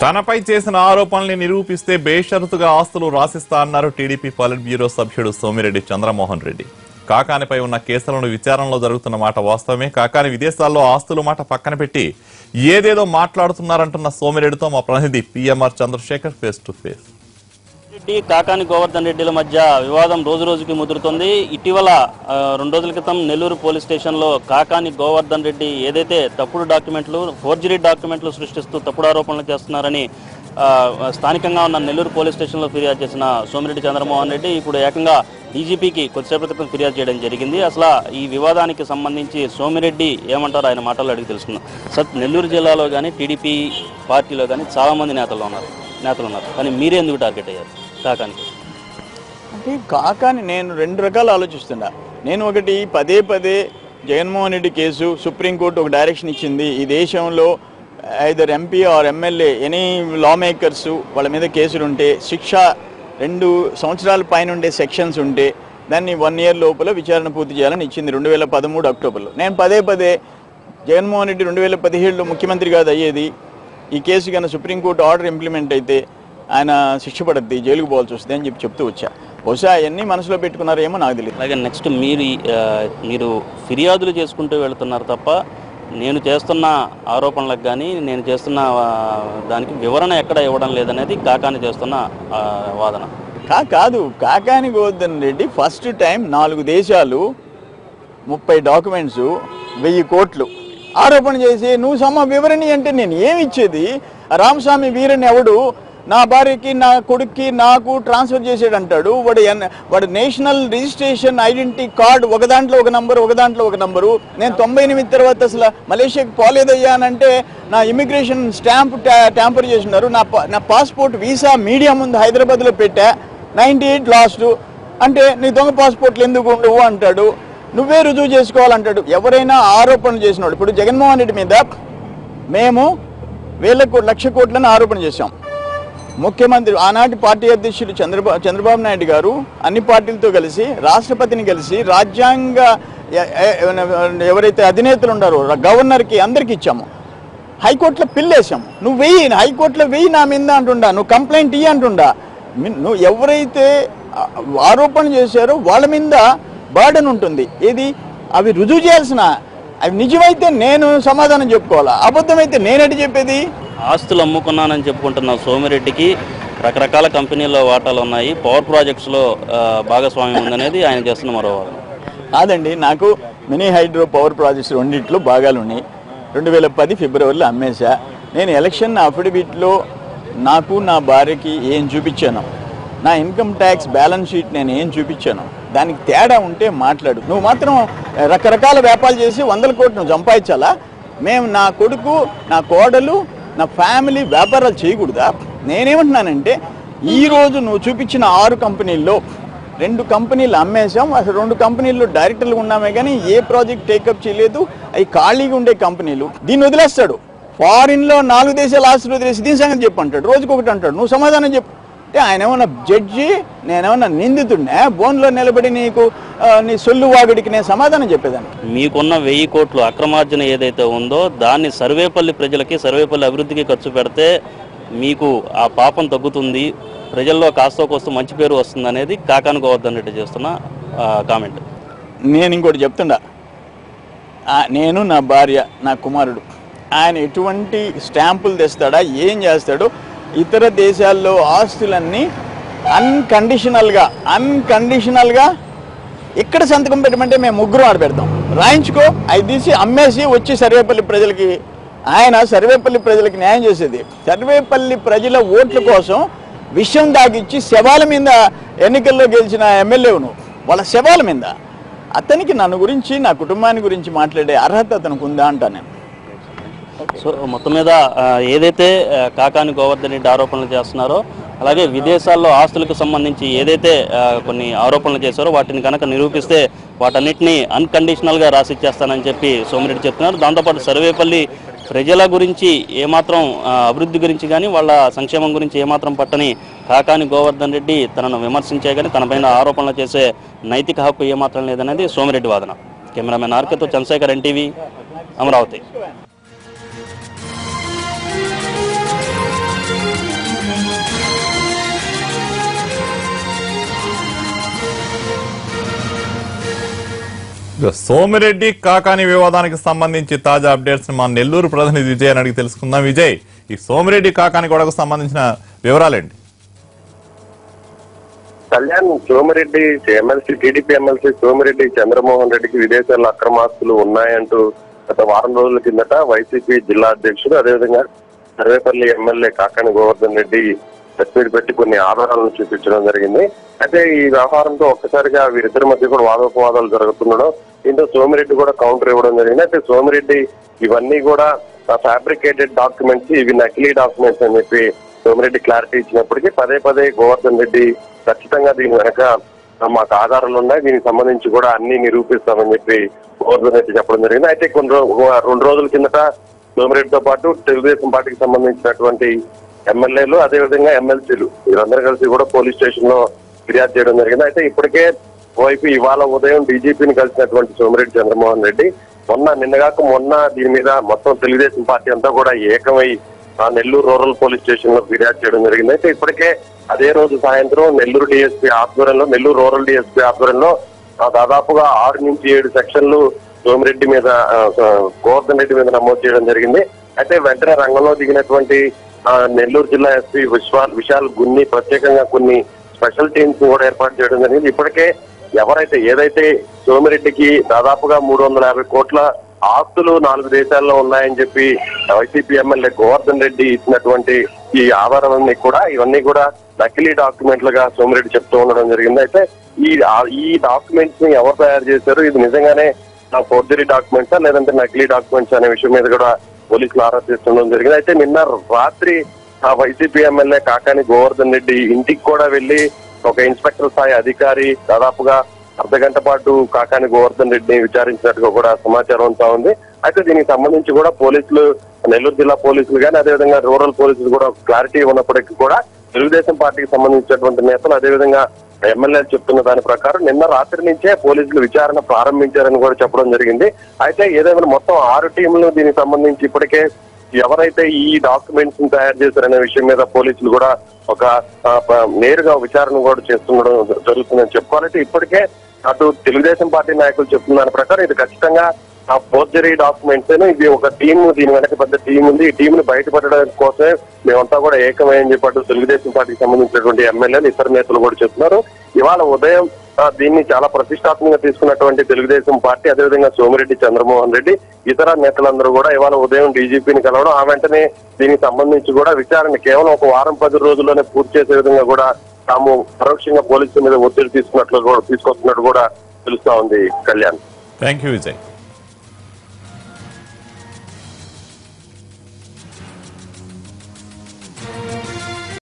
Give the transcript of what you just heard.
తనపై చేసిన ఆరోపణల్ని నిరూపిస్తే బేషరతుగా ఆస్తులు రాసిస్తా అన్నారు టీడీపీ పాలిట్ బ్యూరో సభ్యుడు సోమిరెడ్డి చంద్రమోహన్ రెడ్డి. కాకానిపై ఉన్న కేసులను విచారణలో జరుగుతున్న మాట వాస్తవమే. కాకాని విదేశాల్లో ఆస్తుల మాట పక్కన పెట్టి ఏదేదో మాట్లాడుతున్నారంటున్న సోమిరెడ్డితో మా ప్రతినిధి PMR Chandrasekhar face to face. Kakani Govardhan రెడ్డిల మధ్య వివాదం రోజు రోజుకి ముదురుతుంది. ఇటీవల 2 రోజుల క్రితం నెల్లూరు పోలీస్ స్టేషన్లో కాకాని గోవర్ధన్ రెడ్డి ఏదైతే తప్పుడు డాక్యుమెంట్లు, ఫోర్జరీ డాక్యుమెంట్లు సృష్టిస్తూ తప్పుడు ఆరోపణలు చేస్తున్నారని స్థానికంగా ఉన్న నెల్లూరు పోలీస్ స్టేషన్లో ఫిర్యాదు చేసిన సోమిరెడ్డి చంద్రమోహన్ రెడ్డి ఇప్పుడు ఏకంగా డీజీపీకి కొద్దిసేపటి క్రితం ఫిర్యాదు చేయడం జరిగింది. అసలు ఈ వివాదానికి సంబంధించి సోమిరెడ్డి ఏమంటారో ఆయన మాటల్లో అడిగి తెలుసుకుందాం. నెల్లూరు జిల్లాలో కానీ టీడీపీ పార్టీలో కానీ చాలామంది నేతలు ఉన్నారు, కానీ మీరే ఎందుకు టార్గెట్ అయ్యారు కాకానికి? అంటే కాకాని నేను 2 రకాలు ఆలోచిస్తున్నా. నేను ఒకటి పదే జగన్మోహన్ రెడ్డి కేసు సుప్రీంకోర్టు ఒక డైరెక్షన్ ఇచ్చింది. ఈ దేశంలో either MP or MLA any law makers వాళ్ళ మీద కేసులు ఉంటే శిక్ష 2 సంవత్సరాల పైన ఉండే సెక్షన్స్ ఉంటే దాన్ని 1 year లోపల విచారణ పూర్తి చేయాలని ఇచ్చింది 2013 అక్టోబర్లో. నేను పదే జగన్మోహన్ రెడ్డి 2017లో ముఖ్యమంత్రి కాదు అయ్యేది, ఈ కేసు కన్నా సుప్రీంకోర్టు ఆర్డర్ ఇంప్లిమెంట్ అయితే ఆయన శిక్ష పడుద్ది, జైలుకు పోవాల్సి వస్తుంది అని చెప్తూ వచ్చా. బహుశా అవన్నీ మనసులో పెట్టుకున్నారేమో నాకు తెలియదు. అలాగే నెక్స్ట్ మీరు ఫిర్యాదులు చేసుకుంటూ వెళుతున్నారు తప్ప నేను చేస్తున్న ఆరోపణలకు కానీ నేను చేస్తున్న దానికి వివరణ ఎక్కడ ఇవ్వడం లేదనేది కాకాని చేస్తున్న వాదన. కాదు, కాకాని గోవర్ధన్ రెడ్డి ఫస్ట్ టైం 4 దేశాలు 30 డాక్యుమెంట్స్ 1000 కోట్లు ఆరోపణ చేసి నువ్వు వివరణ అంటే నేను ఏమిచ్చేది? రామస్వామి వీరని ఎవడు నా భార్యకి నా కొడుక్కి నాకు ట్రాన్స్ఫర్ చేసాడు అంటాడు. వాడు నేషనల్ రిజిస్ట్రేషన్ ఐడెంటిటీ కార్డు ఒక దాంట్లో ఒక నంబరు. నేను 98 తర్వాత అసలు మలేషియాకి పోలేదయ్యానంటే నా ఇమిగ్రేషన్ స్టాంప్ ట్యాంపర్ చేసినారు. నా పాస్పోర్ట్ వీసా మీడియా ముందు హైదరాబాద్లో పెట్టా, 98 లాస్ట్ అంటే నీ దొంగ పాస్పోర్ట్లు ఎందుకు ఉండవు అంటాడు. నువ్వే రుజువు చేసుకోవాలంటాడు. ఎవరైనా ఆరోపణలు చేసినాడు. ఇప్పుడు జగన్మోహన్ రెడ్డి మీద మేము 1,00,00,000 కోట్లను ఆరోపణ చేశాం. ముఖ్యమంత్రి ఆనాటి పార్టీ అధ్యక్షుడు చంద్రబాబు నాయుడు గారు అన్ని పార్టీలతో కలిసి రాష్ట్రపతిని కలిసి రాజ్యాంగ ఎవరైతే అధినేతలు ఉన్నారో గవర్నర్కి అందరికి ఇచ్చాము. హైకోర్టులో పిల్లేసాము. నువ్వు వెయ్యి హైకోర్టులో వెయ్యి నా మీద అంటుండా, నువ్వు కంప్లైంట్ ఇయ్యి అంటుండా. నువ్వు ఎవరైతే ఆరోపణ చేశారో వాళ్ళ మీద బర్డెన్ ఉంటుంది. ఏది అవి రుజువు చేయాల్సిన, అవి నిజమైతే నేను సమాధానం చెప్పుకోవాలా, అబద్ధమైతే నేనేటి చెప్పేది? ఆస్తులు అమ్ముకున్నానని చెప్పుకుంటున్న సోమిరెడ్డికి రకరకాల కంపెనీల్లో వాటాలు ఉన్నాయి, పవర్ ప్రాజెక్ట్స్లో భాగస్వామ్యం ఉందనేది ఆయన చేస్తున్న మరో వాదన. కాదండి, నాకు మినీ హైడ్రో పవర్ ప్రాజెక్ట్స్ 2 భాగాలు ఉన్నాయి. 2010 ఫిబ్రవరిలో అమ్మేశా. నేను ఎలక్షన్ అఫిడవిట్లో నాకు నా భార్యకి ఏం చూపించాను, నా ఇన్కమ్ ట్యాక్స్ బ్యాలెన్స్ షీట్ నేను ఏం చూపించాను, దానికి తేడా ఉంటే మాట్లాడు. నువ్వు మాత్రం రకరకాల వ్యాపారాలు చేసి 100 కోట్లు నువ్వు సంపాదించాలా? మేము నా కొడుకు, నా కోడలు, నా ఫ్యామిలీ వ్యాపారాలు చేయకూడదా? నేనేమంటున్నానంటే ఈరోజు నువ్వు చూపించిన 6 కంపెనీల్లో 2 కంపెనీలు అమ్మేశాం. అసలు 2 కంపెనీల్లో డైరెక్టర్లు ఉన్నామే కానీ ఏ ప్రాజెక్ట్ టేకప్ చేయలేదు. అవి ఖాళీగా ఉండే కంపెనీలు. దీన్ని వదిలేస్తాడు. ఫారిన్లో 4 దేశాలు ఆస్తులు వదిలేసి దీని సంగతి చెప్పు అంటాడు. రోజుకొకటి అంటాడు. నువ్వు సమాధానం చెప్పు అంటే ఆయన ఏమన్నా జడ్జి, నేనేమన్నా నిందితుడినే? బోన్లో నిలబడి నీకు నీ సొల్లు వాగుడికి నేను సమాధానం చెప్పేదాన్ని. మీకున్న 1000 కోట్లు అక్రమార్జన ఏదైతే ఉందో దాన్ని సర్వేపల్లి ప్రజలకి, సర్వేపల్లి అభివృద్ధికి ఖర్చు పెడితే మీకు ఆ పాపం తగ్గుతుంది, ప్రజల్లో కాస్తో కోస్తో మంచి పేరు వస్తుంది అనేది కాకాని గోవర్ధన్ రెడ్డి చేస్తున్న కామెంట్. నేను ఇంకోటి చెప్తుండా, నేను, నా భార్య, నా కుమారుడు, ఆయన ఎటువంటి స్టాంపులు తెస్తాడా, ఏం చేస్తాడో, ఇతర దేశాల్లో ఆస్తులన్నీ అన్కండిషనల్గా ఎక్కడ సంతకం పెట్టమంటే మేము 3 ఆడ పెడతాం, రాయించుకో, అవి తీసి అమ్మేసి వచ్చి సర్వేపల్లి ప్రజలకి, ఆయన సర్వేపల్లి ప్రజలకి న్యాయం చేసేది. సర్వేపల్లి ప్రజల ఓట్ల కోసం విషయం దాగిచ్చి శవాల మీద ఎన్నికల్లో గెలిచిన ఎమ్మెల్యేను వాళ్ళ శవాల మీద అతనికి నన్ను గురించి, నా కుటుంబాన్ని గురించి మాట్లాడే అర్హత అతనికి ఉందా అంటా నేను. సో మొత్తం మీద ఏదైతే కాకాని గోవర్ధన్ రెడ్డి ఆరోపణలు చేస్తున్నారో, అలాగే విదేశాల్లో ఆస్తులకు సంబంధించి ఏదైతే కొన్ని ఆరోపణలు చేశారో వాటిని కనుక నిరూపిస్తే వాటన్నిటినీ అన్కండిషనల్గా రాసిచ్చేస్తానని చెప్పి సోమిరెడ్డి చెప్తున్నారు. దాంతోపాటు సర్వేపల్లి ప్రజల గురించి ఏమాత్రం అభివృద్ధి గురించి కానీ వాళ్ళ సంక్షేమం గురించి ఏమాత్రం పట్టని కాకాని గోవర్ధన్ రెడ్డి తనను విమర్శించే కానీ తనపైన ఆరోపణలు చేసే నైతిక హక్కు ఏమాత్రం లేదనేది సోమిరెడ్డి వాదన. కెమెరామెన్ ఆర్కేతో చంద్రశేఖర్, ఎన్టీవీ, అమరావతి. సోమిరెడ్డి కాకాని వివాదానికి సంబంధించి తాజా అప్డేట్స్ మా నెల్లూరు ప్రతినిధి విజయ్ అడిగి తెలుసుకుందాం. విజయ్, ఈ సోమిరెడ్డి కాకాని గొడవకు సంబంధించిన వివరాలేంటి? Kalyan, Somireddy MLC, TDP MLC Somireddy Chandramohan రెడ్డికి విదేశాల్లో అక్రమాస్తులు ఉన్నాయంటూ గత వారం రోజుల కిందట వైసీపీ జిల్లా అధ్యక్షుడు, అదేవిధంగా Sarvepalli MLA Kakani Govardhan Reddy press meet పెట్టి కొన్ని ఆధారాలను చూపించడం జరిగింది. అయితే ఈ వ్యవహారంతో ఒక్కసారిగా వీరిద్దరి మధ్య కూడా వాదోపవాదాలు జరుగుతుండడం, దీంతో సోమిరెడ్డి కూడా కౌంటర్ ఇవ్వడం జరిగింది. అయితే సోమిరెడ్డి ఇవన్నీ కూడా ఫ్యాబ్రికేటెడ్ డాక్యుమెంట్స్, ఇవి నకిలీ డాక్యుమెంట్స్ అని చెప్పి సోమిరెడ్డి క్లారిటీ ఇచ్చినప్పటికీ పదే పదే గోవర్ధన్ రెడ్డి ఖచ్చితంగా దీని వెనక మాకు ఆధారాలు ఉన్నాయి, దీనికి సంబంధించి కూడా అన్ని నిరూపిస్తామని చెప్పి గోవర్ధన్ రెడ్డి చెప్పడం జరిగింది. అయితే రెండు రోజుల కిందట సోమిరెడ్డితో పాటు తెలుగుదేశం పార్టీకి సంబంధించినటువంటి ఎమ్మెల్యేలు, అదేవిధంగా ఎమ్మెల్సీలు వీరందరూ కలిసి కూడా పోలీస్ స్టేషన్ లో ఫిర్యాదు చేయడం జరిగింది. అయితే ఇప్పటికే ఓవైపు ఇవాళ ఉదయం డీజీపీని కలిసినటువంటి సోమిరెడ్డి చంద్రమోహన్ రెడ్డి మొన్న దీని మీద మొత్తం తెలుగుదేశం పార్టీ అంతా కూడా ఏకమై నెల్లూరు రూరల్ పోలీస్ స్టేషన్ లో ఫిర్యాదు చేయడం జరిగింది. అయితే ఇప్పటికే అదే రోజు సాయంత్రం నెల్లూరు రూరల్ డిఎస్పీ ఆధ్వర్యంలో దాదాపుగా 6 నుంచి 7 సెక్షన్లు సోమిరెడ్డి మీద, గోవర్ధన్ రెడ్డి మీద నమోదు చేయడం జరిగింది. అయితే వెంటనే రంగంలో దిగినటువంటి నెల్లూరు జిల్లా ఎస్పీ విశాల్ గున్ని ప్రత్యేకంగా కొన్ని స్పెషల్ టీమ్స్ కూడా ఏర్పాటు చేయడం జరిగింది. ఇప్పటికే ఏదైతే సోమిరెడ్డికి దాదాపుగా 350 కోట్ల ఆస్తులు 4 దేశాల్లో ఉన్నాయని చెప్పి వైసీపీ ఎమ్మెల్యే గోవర్ధన్ రెడ్డి ఇచ్చినటువంటి ఈ ఆధారాలన్నీ కూడా ఇవన్నీ కూడా నకిలీ డాక్యుమెంట్లుగా సోమిరెడ్డి చెప్తూ ఉండడం జరిగింది. అయితే ఈ డాక్యుమెంట్స్ ని ఎవరు తయారు చేశారు, ఇది నిజంగానే ఫోర్జరీ డాక్యుమెంట్సా లేదంటే నకిలీ డాక్యుమెంట్స్ అనే విషయం మీద కూడా పోలీసులు ఆరా తీస్తుండడం జరిగింది. అయితే నిన్న రాత్రి వైసీపీ ఎమ్మెల్యే కాకాని గోవర్ధన్ రెడ్డి ఇంటికి కూడా వెళ్లి ఒక ఇన్స్పెక్టర్ స్థాయి అధికారి దాదాపుగా అర్ధగంట పాటు కాకాని గోవర్ధన్ రెడ్డిని విచారించినట్టుగా కూడా సమాచారం అంతా ఉంది. అయితే దీనికి సంబంధించి కూడా పోలీసులు, నెల్లూరు జిల్లా పోలీసులు కానీ అదేవిధంగా రూరల్ పోలీసులు కూడా క్లారిటీ ఉన్నప్పటికీ కూడా తెలుగుదేశం పార్టీకి సంబంధించినటువంటి నేతలు అదేవిధంగా ఎమ్మెల్యేలు చెప్తున్న దాని ప్రకారం నిన్న రాత్రి నుంచే పోలీసులు విచారణ ప్రారంభించారని కూడా చెప్పడం జరిగింది. అయితే ఏదైనా మొత్తం 6 టీంలు దీనికి సంబంధించి ఇప్పటికే ఎవరైతే ఈ డాక్యుమెంట్స్ ని తయారు చేశారనే విషయం మీద పోలీసులు కూడా ఒక నేరుగా విచారణ కూడా చేస్తుండడం జరుగుతుందని చెప్పుకోవాలంటే ఇప్పటికే అటు తెలుగుదేశం పార్టీ నాయకులు చెప్తున్న దాని ప్రకారం ఇది ఖచ్చితంగా ఫోర్జరీ డాక్యుమెంట్స్, ఇది ఒక టీమ్, దీని వెనక పెద్ద టీం ఉంది, ఈ టీం ని బయటపడడం కోసమే మేమంతా కూడా ఏకమని చెప్పి తెలుగుదేశం పార్టీకి సంబంధించినటువంటి ఎమ్మెల్యేలు, ఇతర నేతలు కూడా చెప్తున్నారు. ఇవాళ ఉదయం దీన్ని చాలా ప్రతిష్టాత్మకంగా తీసుకున్నటువంటి తెలుగుదేశం పార్టీ అదేవిధంగా సోమిరెడ్డి చంద్రమోహన్ రెడ్డి ఇతర నేతలందరూ కూడా ఇవాళ ఉదయం డీజీపీని కలవడం, ఆ వెంటనే దీనికి సంబంధించి కూడా విచారణ కేవలం ఒక వారం 10 రోజుల్లోనే పూర్తి చేసే విధంగా కూడా తాము పరోక్షంగా పోలీసుల మీద ఒత్తిడి తీసుకొస్తున్నట్లు కూడా తెలుస్తా ఉంది. Kalyan, thank you Vijay.